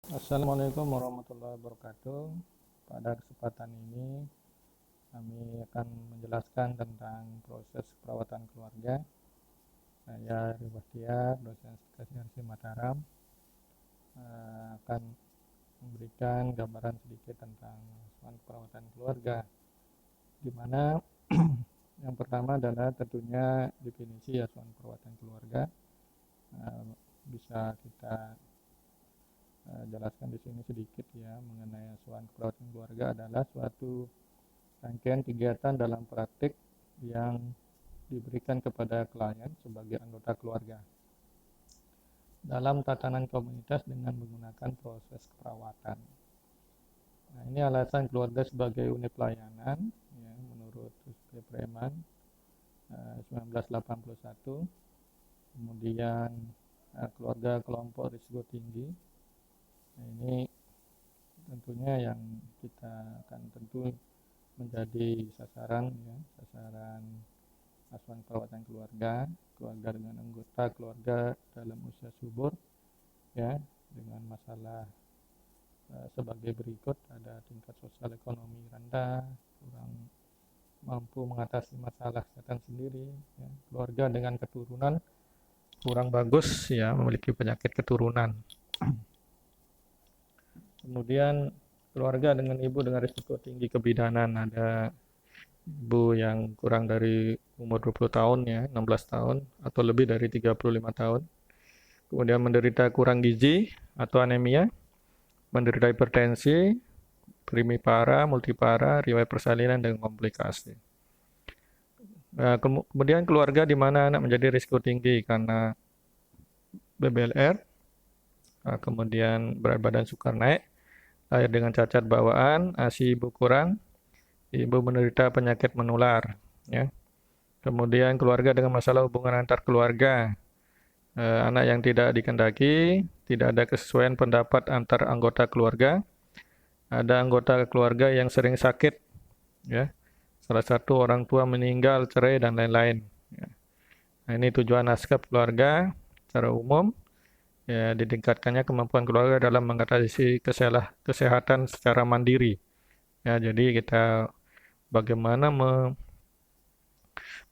Assalamualaikum warahmatullahi wabarakatuh. Pada kesempatan ini kami akan menjelaskan tentang proses perawatan keluarga. Saya Rio Bastiar, dosen psikologi Mataram, akan memberikan gambaran sedikit tentang asuhan perawatan keluarga, di mana yang pertama adalah tentunya definisi asuhan perawatan keluarga. Bisa kita jelaskan di sini sedikit ya mengenai asuhan perawatan keluarga adalah suatu rangkaian kegiatan dalam praktik yang diberikan kepada klien sebagai anggota keluarga dalam tatanan komunitas dengan menggunakan proses keperawatan. Nah, ini alasan keluarga sebagai unit pelayanan ya, menurut Ruspe Preman 1981. Kemudian keluarga kelompok risiko tinggi. Nah, ini tentunya yang kita akan tentu menjadi sasaran ya, sasaran asuhan perawatan keluarga, keluarga dengan anggota keluarga dalam usia subur ya, dengan masalah sebagai berikut: ada tingkat sosial ekonomi rendah, kurang mampu mengatasi masalah kesehatan sendiri ya, keluarga dengan keturunan kurang bagus ya, memiliki penyakit keturunan. Kemudian keluarga dengan ibu dengan risiko tinggi kebidanan, ada ibu yang kurang dari umur 20 tahun ya, 16 tahun atau lebih dari 35 tahun. Kemudian menderita kurang gizi atau anemia, menderita hipertensi, primipara, multipara, riwayat persalinan dan komplikasi. Nah, kemudian keluarga di mana anak menjadi risiko tinggi karena BBLR, kemudian berat badan sukar naik, lahir dengan cacat bawaan, ASI ibu kurang, ibu menderita penyakit menular, ya. Kemudian keluarga dengan masalah hubungan antar keluarga, anak yang tidak dikendaki, tidak ada kesesuaian pendapat antar anggota keluarga, ada anggota keluarga yang sering sakit, ya. Salah satu orang tua meninggal, cerai dan lain-lain. Ya. Nah, ini tujuan ASKAP keluarga secara umum. Ya, ditingkatkannya kemampuan keluarga dalam mengatasi kesehatan secara mandiri. Ya, jadi kita bagaimana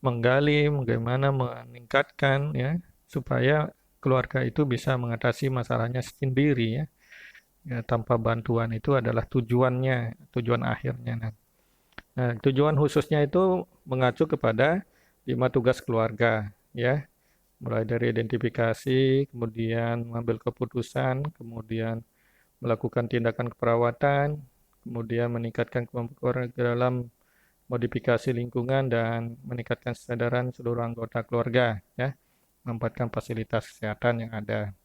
menggali, bagaimana meningkatkan ya supaya keluarga itu bisa mengatasi masalahnya sendiri ya. Ya, tanpa bantuan itu adalah tujuannya, tujuan akhirnya. Nah, tujuan khususnya itu mengacu kepada 5 tugas keluarga ya. Mulai dari identifikasi, kemudian mengambil keputusan, kemudian melakukan tindakan keperawatan, kemudian meningkatkan kemampuan keluarga dalam modifikasi lingkungan dan meningkatkan kesadaran seluruh anggota keluarga ya, menempatkan fasilitas kesehatan yang ada.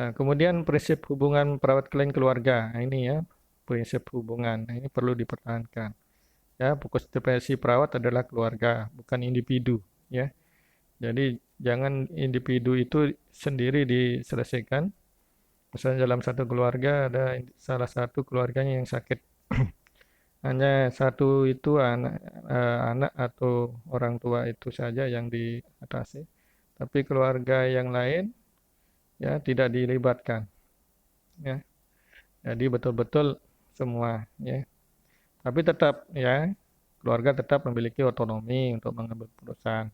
Nah, kemudian prinsip hubungan perawat klien keluarga. Nah, ini ya, prinsip hubungan. Nah, ini perlu dipertahankan. Ya, fokus intervensi perawat adalah keluarga, bukan individu ya. Jadi jangan individu itu sendiri diselesaikan. Misalnya dalam satu keluarga ada salah satu keluarganya yang sakit. Hanya satu itu anak atau orang tua itu saja yang diatasi. Tapi keluarga yang lain ya tidak dilibatkan ya. Jadi betul-betul semua ya. Tapi tetap ya keluarga tetap memiliki otonomi untuk mengambil keputusan.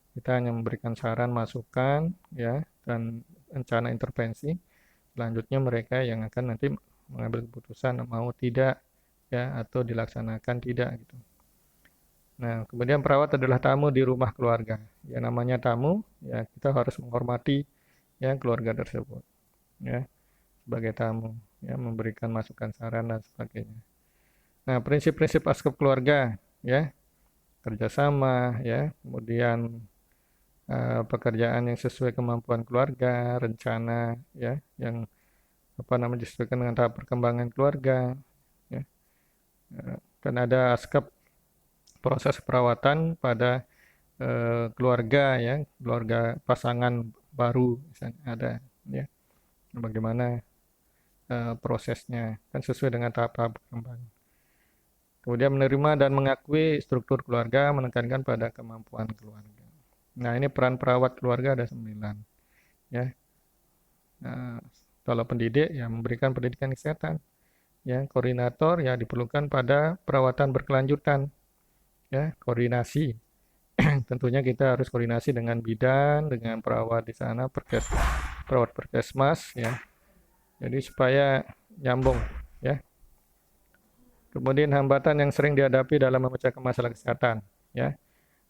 Kita hanya memberikan saran, masukan ya dan rencana intervensi. Selanjutnya mereka yang akan nanti mengambil keputusan mau tidak ya atau dilaksanakan tidak gitu. Nah, kemudian perawat adalah tamu di rumah keluarga. Ya namanya tamu, ya kita harus menghormati ya keluarga tersebut. Ya, sebagai tamu, ya memberikan masukan, saran dan sebagainya. Nah, prinsip-prinsip askep keluarga, ya kerjasama, ya kemudian pekerjaan yang sesuai kemampuan keluarga, rencana, ya yang disesuaikan dengan tahap perkembangan keluarga, ya. Kan ada askep proses perawatan pada keluarga ya, keluarga pasangan baru misalnya ada ya. Bagaimana prosesnya kan sesuai dengan tahap-tahap perkembangan. Kemudian menerima dan mengakui struktur keluarga, menekankan pada kemampuan keluarga. Nah, ini peran perawat keluarga ada 9 ya. Nah, Kalau pendidik ya memberikan pendidikan kesehatan. Ya, koordinator ya diperlukan pada perawatan berkelanjutan. Ya, koordinasi. Tentunya kita harus koordinasi dengan bidan, dengan perawat di sana, perawat perkesmas ya. Jadi supaya nyambung ya. Kemudian hambatan yang sering dihadapi dalam memecahkan masalah kesehatan ya.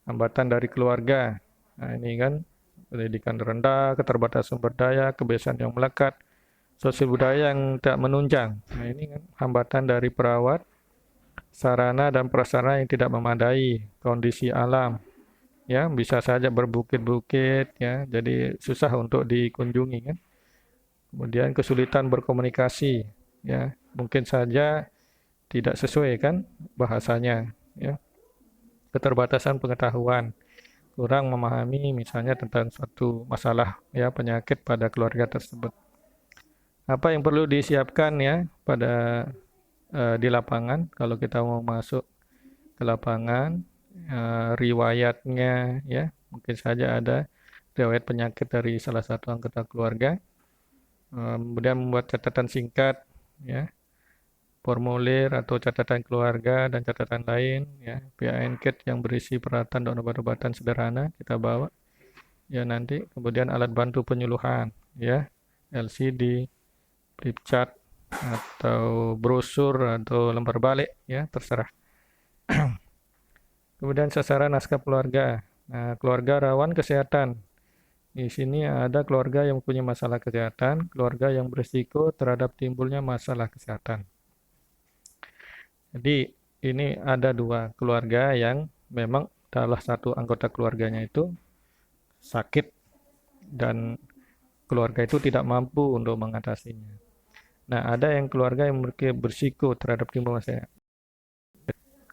Hambatan dari keluarga. Nah, ini kan pendidikan rendah, keterbatasan sumber daya, kebiasaan yang melekat, sosial budaya yang tak menunjang. Nah, ini kan hambatan dari perawat, sarana dan prasarana yang tidak memadai, kondisi alam. Ya, bisa saja berbukit-bukit ya, jadi susah untuk dikunjungi kan. Kemudian kesulitan berkomunikasi ya, mungkin saja tidak sesuai kan bahasanya ya. Keterbatasan pengetahuan, kurang memahami misalnya tentang suatu masalah ya penyakit pada keluarga tersebut. Apa yang perlu disiapkan ya pada di lapangan kalau kita mau masuk ke lapangan, riwayatnya ya mungkin saja ada riwayat penyakit dari salah satu anggota keluarga. Kemudian membuat catatan singkat ya, formulir atau catatan keluarga dan catatan lain ya, PAN kit yang berisi peralatan dan obat-obatan sederhana kita bawa ya nanti. Kemudian alat bantu penyuluhan ya, LCD, flip chart atau brosur atau lembar balik ya terserah. Kemudian sasaran naskah keluarga. Nah, keluarga rawan kesehatan. Di sini ada keluarga yang mempunyai masalah kesehatan, keluarga yang berisiko terhadap timbulnya masalah kesehatan. Jadi ini ada dua keluarga yang memang salah satu anggota keluarganya itu sakit dan keluarga itu tidak mampu untuk mengatasinya. Nah, ada yang keluarga yang berisiko terhadap timbul masalah.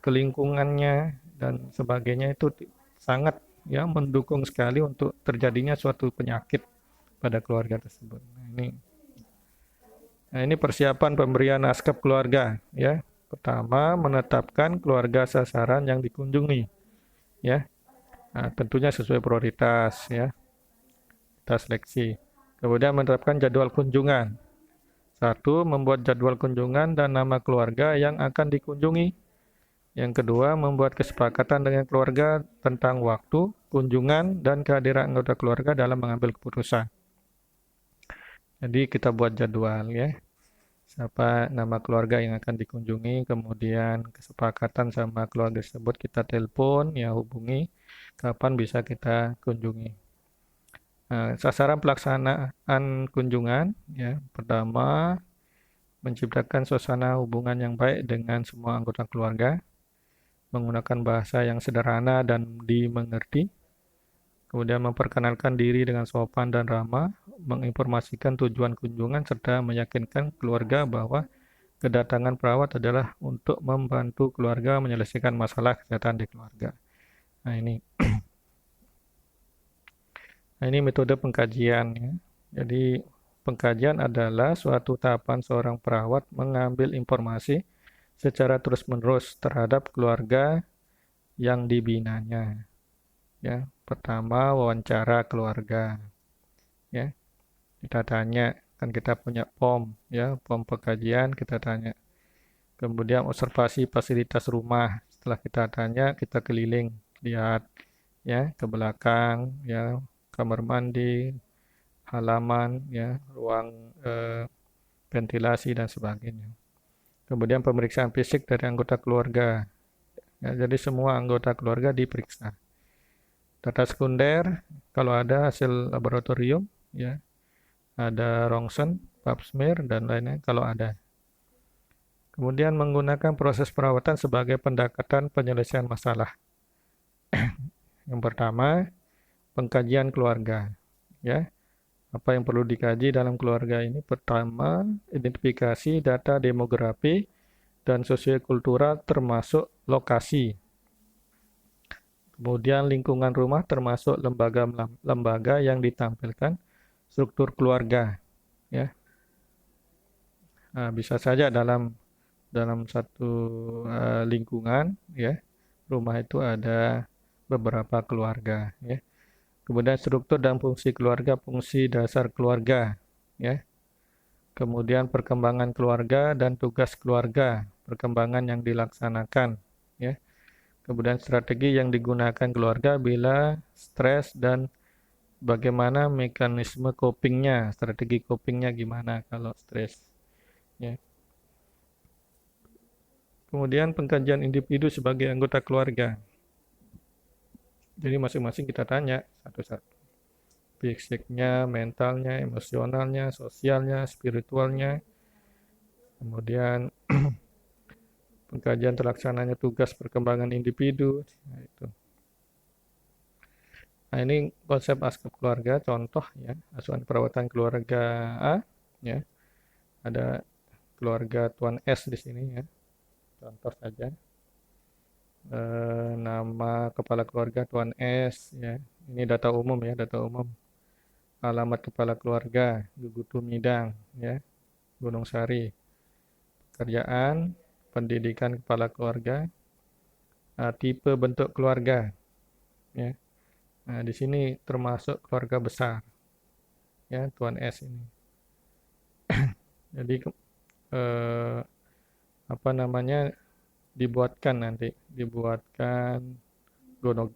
Kelingkungannya dan sebagainya itu sangat ya mendukung sekali untuk terjadinya suatu penyakit pada keluarga tersebut. Nah, ini persiapan pemberian naskah keluarga ya. Pertama, menetapkan keluarga sasaran yang dikunjungi ya. Nah, tentunya sesuai prioritas ya. Kita seleksi. Kemudian menetapkan jadwal kunjungan. Satu, membuat jadwal kunjungan dan nama keluarga yang akan dikunjungi. Yang kedua, membuat kesepakatan dengan keluarga tentang waktu, kunjungan, dan kehadiran anggota keluarga dalam mengambil keputusan. Jadi kita buat jadwal ya. Siapa nama keluarga yang akan dikunjungi, kemudian kesepakatan sama keluarga tersebut kita telepon, ya hubungi, kapan bisa kita kunjungi. Nah, sasaran pelaksanaan kunjungan, ya pertama, menciptakan suasana hubungan yang baik dengan semua anggota keluarga, menggunakan bahasa yang sederhana dan dimengerti, kemudian memperkenalkan diri dengan sopan dan ramah, menginformasikan tujuan kunjungan, serta meyakinkan keluarga bahwa kedatangan perawat adalah untuk membantu keluarga menyelesaikan masalah kesehatan di keluarga. Nah ini metode pengkajian ya. Jadi pengkajian adalah suatu tahapan seorang perawat mengambil informasi secara terus-menerus terhadap keluarga yang dibinanya. Ya, pertama wawancara keluarga. Ya, kita tanya, kan kita punya POM, ya, POM pengkajian kita tanya. Kemudian observasi fasilitas rumah. Setelah kita tanya, kita keliling, lihat, ya, ke belakang, ya, kamar mandi, halaman, ya, ruang ventilasi dan sebagainya. Kemudian pemeriksaan fisik dari anggota keluarga. Ya, jadi semua anggota keluarga diperiksa. Data sekunder, kalau ada hasil laboratorium, ya, ada rongsen, pap smear, dan lainnya kalau ada. Kemudian menggunakan proses perawatan sebagai pendekatan penyelesaian masalah. Yang pertama, pengkajian keluarga. Ya, apa yang perlu dikaji dalam keluarga ini? Pertama, identifikasi data demografi dan sosiokultural termasuk lokasi. Kemudian lingkungan rumah termasuk lembaga yang ditampilkan, struktur keluarga. Ya, nah, bisa saja dalam satu lingkungan, ya, rumah itu ada beberapa keluarga. Ya. Kemudian struktur dan fungsi keluarga, fungsi dasar keluarga, ya. kemudian perkembangan keluarga dan tugas keluarga, perkembangan yang dilaksanakan, ya. Kemudian strategi yang digunakan keluarga bila stres dan bagaimana mekanisme copingnya, strategi copingnya gimana kalau stres, ya. Kemudian pengkajian individu sebagai anggota keluarga. Jadi masing-masing kita tanya satu-satu. Fisiknya, mentalnya, emosionalnya, sosialnya, spiritualnya. Kemudian pengkajian terlaksananya tugas perkembangan individu. Nah, itu. Nah, ini konsep askep keluarga, contoh ya, asuhan perawatan keluarga A, ya. Ada keluarga Tuan S di sini ya. Contoh saja. Nama kepala keluarga Tuan S ya. Ini data umum ya, data umum. Alamat kepala keluarga Gugutu Midang ya, Gunung Sari. Pekerjaan, pendidikan kepala keluarga, tipe bentuk keluarga ya. Nah, di sini termasuk keluarga besar ya, Tuan S ini. Jadi apa namanya, dibuatkan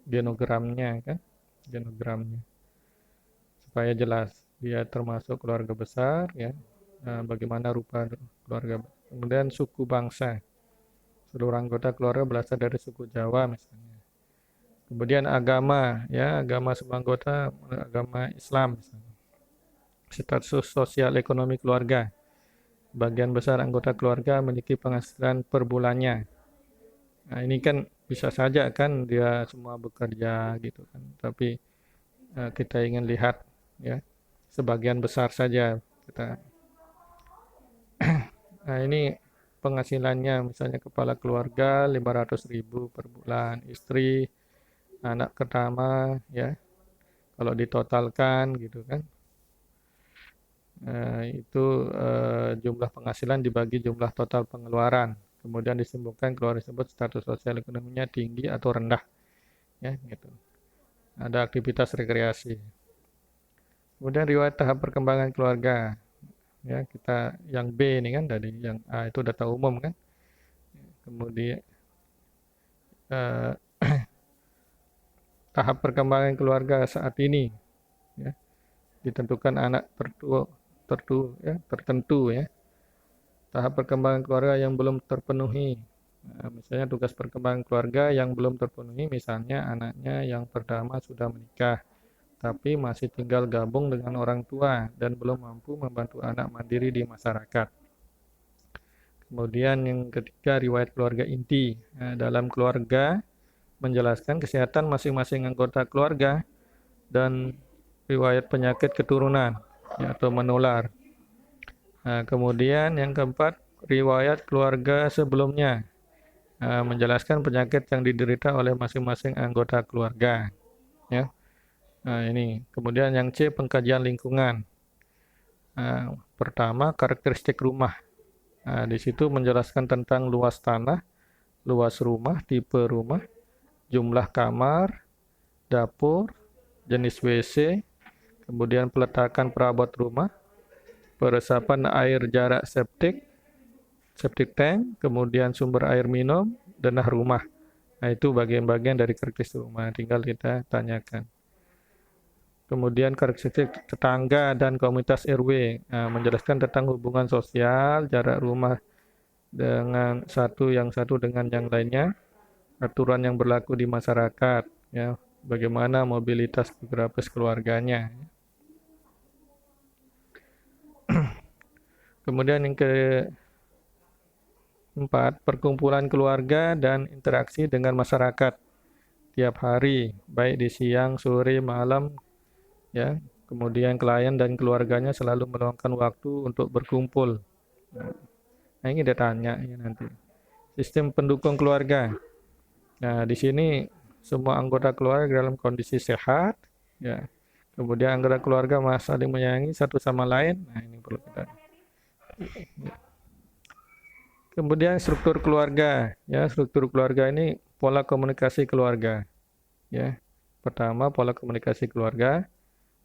genogramnya kan, genogramnya supaya jelas dia termasuk keluarga besar ya. Nah, bagaimana rupa keluarga. Kemudian suku bangsa, seluruh anggota keluarga berasal dari suku Jawa misalnya. Kemudian agama ya, agama semua anggota agama Islam misalnya. Status sosial ekonomi keluarga, bagian besar anggota keluarga memiliki penghasilan per bulannya. Nah, ini kan bisa saja kan dia semua bekerja gitu kan, tapi kita ingin lihat ya, sebagian besar saja kita. Nah, ini penghasilannya misalnya kepala keluarga 500.000 per bulan, istri, anak pertama ya, kalau ditotalkan gitu kan. Itu jumlah penghasilan dibagi jumlah total pengeluaran. Kemudian disimpulkan keluarga tersebut status sosial ekonominya tinggi atau rendah. Ya, gitu. Ada aktivitas rekreasi. Kemudian riwayat tahap perkembangan keluarga. Ya, kita yang B ini kan tadi, yang A itu data umum kan. Kemudian tahap perkembangan keluarga saat ini ya, ditentukan anak tertentu ya. Tahap perkembangan keluarga yang belum terpenuhi. Nah, misalnya tugas perkembangan keluarga yang belum terpenuhi, misalnya anaknya yang pertama sudah menikah, tapi masih tinggal gabung dengan orang tua dan belum mampu membantu anak mandiri di masyarakat. Kemudian yang ketiga, riwayat keluarga inti. Nah, dalam keluarga menjelaskan kesehatan masing-masing anggota keluarga dan riwayat penyakit keturunan ya, atau menular. Nah, kemudian yang keempat, riwayat keluarga sebelumnya. Menjelaskan penyakit yang diderita oleh masing-masing anggota keluarga. Ya. Nah, ini. Kemudian yang C, pengkajian lingkungan. Pertama, karakteristik rumah. Di situ menjelaskan tentang luas tanah, luas rumah, tipe rumah, jumlah kamar, dapur, jenis WC, kemudian peletakan perabot rumah, peresapan air jarak septic tank, kemudian sumber air minum, denah rumah. Nah, itu bagian-bagian dari karakteristik rumah, tinggal kita tanyakan. Kemudian karakteristik tetangga dan komunitas RW, menjelaskan tentang hubungan sosial, jarak rumah dengan satu dengan yang lainnya, aturan yang berlaku di masyarakat, ya, bagaimana mobilitas beberapa keluarganya. Kemudian yang keempat, perkumpulan keluarga dan interaksi dengan masyarakat tiap hari, baik di siang, sore, malam, ya. Kemudian klien dan keluarganya selalu meluangkan waktu untuk berkumpul. Nah, ini dia tanya ya nanti. Sistem pendukung keluarga. Nah, di sini semua anggota keluarga dalam kondisi sehat, ya. Kemudian anggota keluarga saling menyayangi satu sama lain. Nah, ini perlu kita. Kemudian struktur keluarga, ya, struktur keluarga ini pola komunikasi keluarga, ya. Pertama, pola komunikasi keluarga,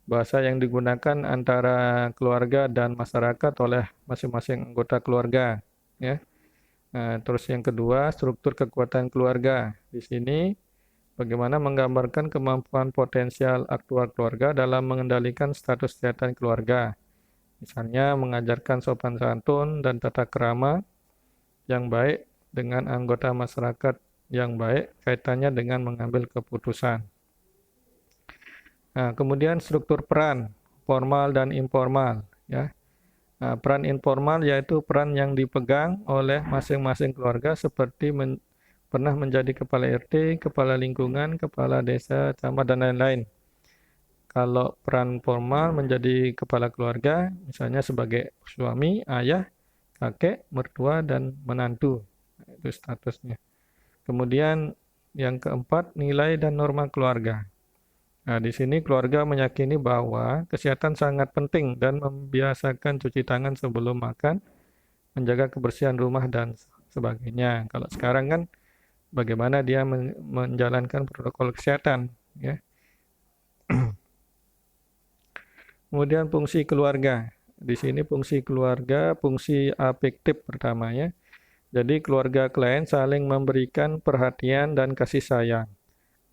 bahasa yang digunakan antara keluarga dan masyarakat oleh masing-masing anggota keluarga, ya. Nah, terus yang kedua, struktur kekuatan keluarga. Di sini bagaimana menggambarkan kemampuan potensial aktual keluarga dalam mengendalikan status kesehatan keluarga. Misalnya mengajarkan sopan santun dan tata krama yang baik dengan anggota masyarakat yang baik kaitannya dengan mengambil keputusan. Nah, kemudian struktur peran formal dan informal, ya. Nah, peran informal yaitu peran yang dipegang oleh masing-masing keluarga seperti pernah menjadi kepala RT, kepala lingkungan, kepala desa, camat dan lain-lain. Kalau peran formal menjadi kepala keluarga, misalnya sebagai suami, ayah, kakek, mertua, dan menantu. Itu statusnya. Kemudian yang keempat, nilai dan norma keluarga. Nah, di sini keluarga meyakini bahwa kesehatan sangat penting dan membiasakan cuci tangan sebelum makan, menjaga kebersihan rumah dan sebagainya. Kalau sekarang kan bagaimana dia menjalankan protokol kesehatan, ya. Kemudian fungsi keluarga. Di sini fungsi keluarga, fungsi afektif pertama, ya. Jadi keluarga klien saling memberikan perhatian dan kasih sayang.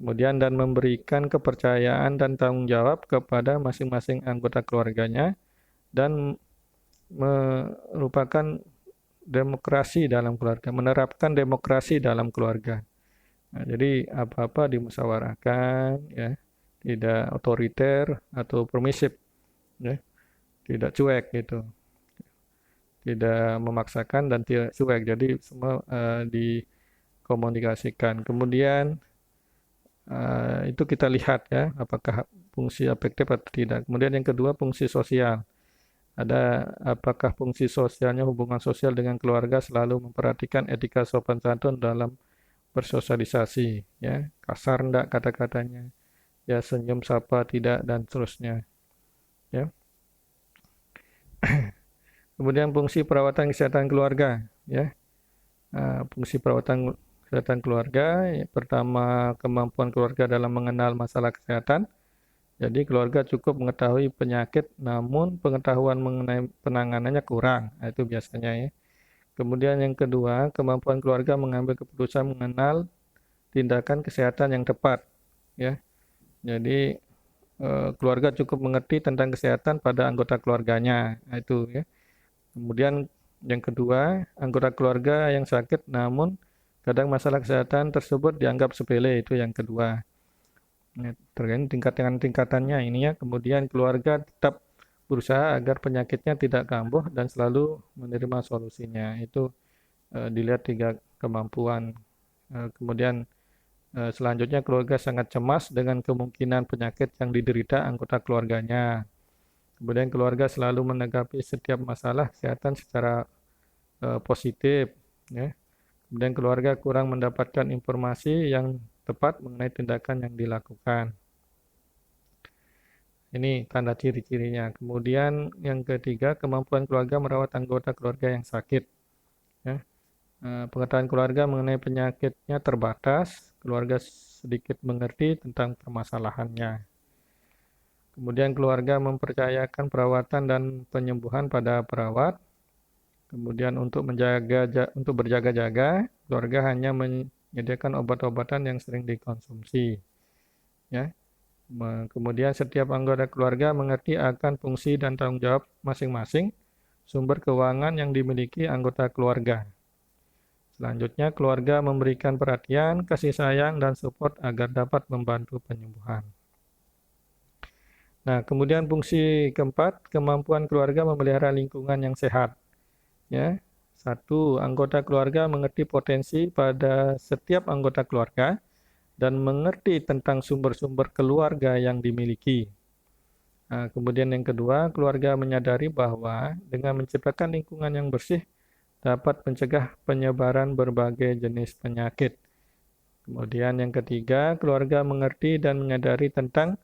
Kemudian dan memberikan kepercayaan dan tanggung jawab kepada masing-masing anggota keluarganya dan merupakan demokrasi dalam keluarga, menerapkan demokrasi dalam keluarga. Nah, jadi apa-apa dimusyawarahkan, ya, tidak otoriter atau permisif, ya, tidak cuek gitu, tidak memaksakan dan tidak cuek. Jadi semua dikomunikasikan. Kemudian itu kita lihat, ya, apakah fungsi afektif atau tidak. Kemudian yang kedua fungsi sosial. Ada apakah fungsi sosialnya hubungan sosial dengan keluarga selalu memperhatikan etika sopan santun dalam bersosialisasi, ya, kasar enggak kata-katanya, ya, senyum sapa tidak dan seterusnya, ya. Kemudian fungsi perawatan kesehatan keluarga, ya. Fungsi perawatan kesehatan keluarga, ya, pertama kemampuan keluarga dalam mengenal masalah kesehatan. Jadi keluarga cukup mengetahui penyakit, namun pengetahuan mengenai penanganannya kurang. Nah, itu biasanya, ya. Kemudian yang kedua, kemampuan keluarga mengambil keputusan mengenal tindakan kesehatan yang tepat, ya. Jadi keluarga cukup mengerti tentang kesehatan pada anggota keluarganya. Nah, itu, ya. Kemudian yang kedua, anggota keluarga yang sakit namun kadang masalah kesehatan tersebut dianggap sepele, itu yang kedua. Tergantung tingkatannya ini, ya. Kemudian keluarga tetap berusaha agar penyakitnya tidak kambuh dan selalu menerima solusinya. Itu dilihat tiga kemampuan. Kemudian selanjutnya keluarga sangat cemas dengan kemungkinan penyakit yang diderita anggota keluarganya. Kemudian keluarga selalu menanggapi setiap masalah kesehatan secara positif, ya. Kemudian keluarga kurang mendapatkan informasi yang tepat mengenai tindakan yang dilakukan. Ini tanda ciri-cirinya. Kemudian yang ketiga, kemampuan keluarga merawat anggota keluarga yang sakit, ya. Pengetahuan keluarga mengenai penyakitnya terbatas, keluarga sedikit mengerti tentang permasalahannya. Kemudian keluarga mempercayakan perawatan dan penyembuhan pada perawat. Kemudian untuk berjaga-jaga, keluarga hanya menyediakan obat-obatan yang sering dikonsumsi, ya. Kemudian setiap anggota keluarga mengerti akan fungsi dan tanggung jawab masing-masing sumber keuangan yang dimiliki anggota keluarga. Selanjutnya, keluarga memberikan perhatian, kasih sayang, dan support agar dapat membantu penyembuhan. Nah, kemudian fungsi keempat, kemampuan keluarga memelihara lingkungan yang sehat. Ya, satu, anggota keluarga mengerti potensi pada setiap anggota keluarga dan mengerti tentang sumber-sumber keluarga yang dimiliki. Nah, kemudian yang kedua, keluarga menyadari bahwa dengan menciptakan lingkungan yang bersih dapat mencegah penyebaran berbagai jenis penyakit. Kemudian yang ketiga, keluarga mengerti dan menyadari tentang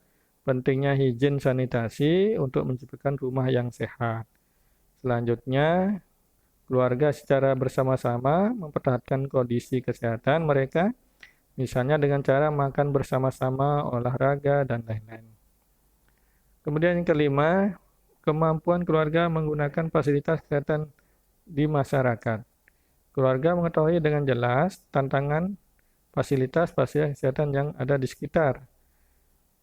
pentingnya higien sanitasi untuk menciptakan rumah yang sehat. Selanjutnya, keluarga secara bersama-sama mempertahankan kondisi kesehatan mereka, misalnya dengan cara makan bersama-sama, olahraga, dan lain-lain. Kemudian yang kelima, kemampuan keluarga menggunakan fasilitas kesehatan di masyarakat. Keluarga mengetahui dengan jelas tantangan fasilitas kesehatan yang ada di sekitar.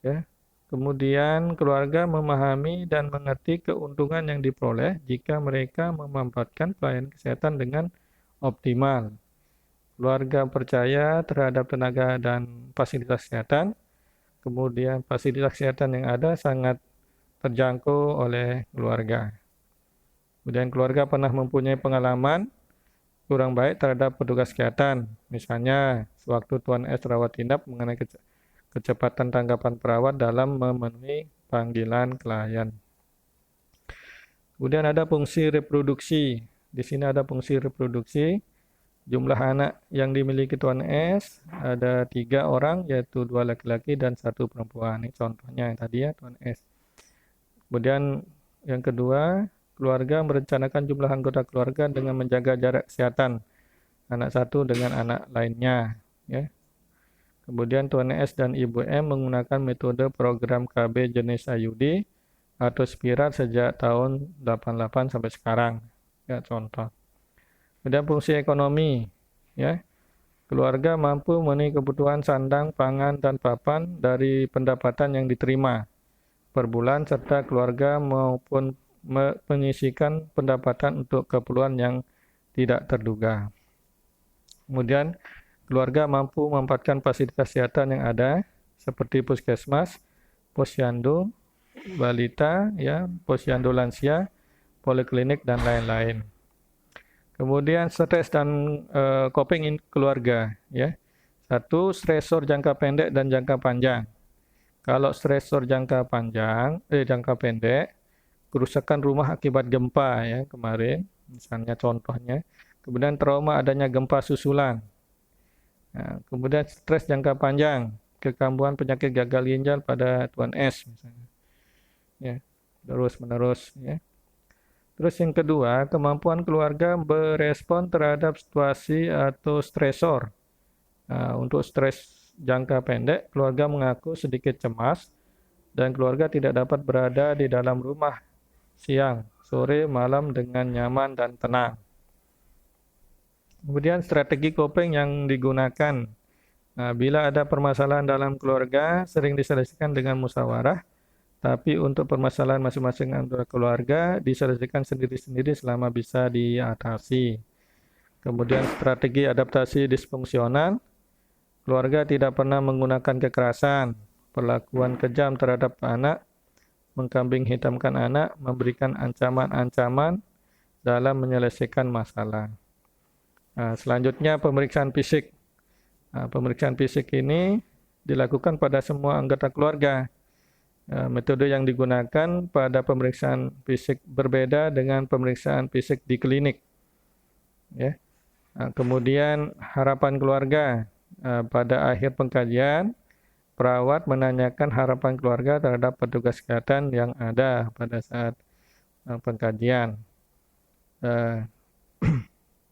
Ya. Kemudian keluarga memahami dan mengerti keuntungan yang diperoleh jika mereka memanfaatkan pelayanan kesehatan dengan optimal. Keluarga percaya terhadap tenaga dan fasilitas kesehatan. Kemudian fasilitas kesehatan yang ada sangat terjangkau oleh keluarga. Kemudian keluarga pernah mempunyai pengalaman kurang baik terhadap petugas kesehatan. Misalnya, sewaktu Tuan S rawat inap mengenai kecepatan tanggapan perawat dalam memenuhi panggilan klien. Kemudian ada fungsi reproduksi. Di sini ada fungsi reproduksi. Jumlah anak yang dimiliki Tuan S ada 3 orang, yaitu 2 laki-laki dan 1 perempuan. Ini contohnya yang tadi ya Tuan S. Kemudian yang kedua, keluarga merencanakan jumlah anggota keluarga dengan menjaga jarak kesehatan anak satu dengan anak lainnya. Ya. Kemudian Tuan S dan Ibu M menggunakan metode program KB jenis IUD atau Spirat sejak tahun 88 sampai sekarang. Ya, contoh. Kemudian fungsi ekonomi. Ya. Keluarga mampu memenuhi kebutuhan sandang, pangan, dan papan dari pendapatan yang diterima per bulan, serta keluarga maupun menyisihkan pendapatan untuk keperluan yang tidak terduga. Kemudian keluarga mampu memanfaatkan fasilitas kesehatan yang ada seperti puskesmas, posyandu, balita, ya, posyandu lansia, poliklinik dan lain-lain. Kemudian stres dan coping keluarga, ya. Satu, stresor jangka pendek dan jangka panjang. Kalau stresor jangka pendek, kerusakan rumah akibat gempa ya kemarin, misalnya contohnya. Kemudian trauma adanya gempa susulan. Nah, kemudian stres jangka panjang, kekambuhan penyakit gagal ginjal pada Tuan S misalnya. Ya, terus-menerus ya. Terus yang kedua, kemampuan keluarga berespon terhadap situasi atau stresor. Nah, untuk stres jangka pendek, keluarga mengaku sedikit cemas dan keluarga tidak dapat berada di dalam rumah siang, sore, malam dengan nyaman dan tenang. Kemudian strategi coping yang digunakan. Nah, bila ada permasalahan dalam keluarga, sering diselesaikan dengan musyawarah, tapi untuk permasalahan masing-masing anggota keluarga diselesaikan sendiri-sendiri selama bisa diatasi. Kemudian strategi adaptasi disfungsional, keluarga tidak pernah menggunakan kekerasan, perlakuan kejam terhadap anak, mengkambing hitamkan anak, memberikan ancaman-ancaman dalam menyelesaikan masalah. Nah, selanjutnya pemeriksaan fisik. Nah, pemeriksaan fisik ini dilakukan pada semua anggota keluarga. Metode yang digunakan pada pemeriksaan fisik berbeda dengan pemeriksaan fisik di klinik. Ya. Nah, kemudian harapan keluarga. Pada akhir pengkajian, perawat menanyakan harapan keluarga terhadap petugas kesehatan yang ada pada saat pengkajian.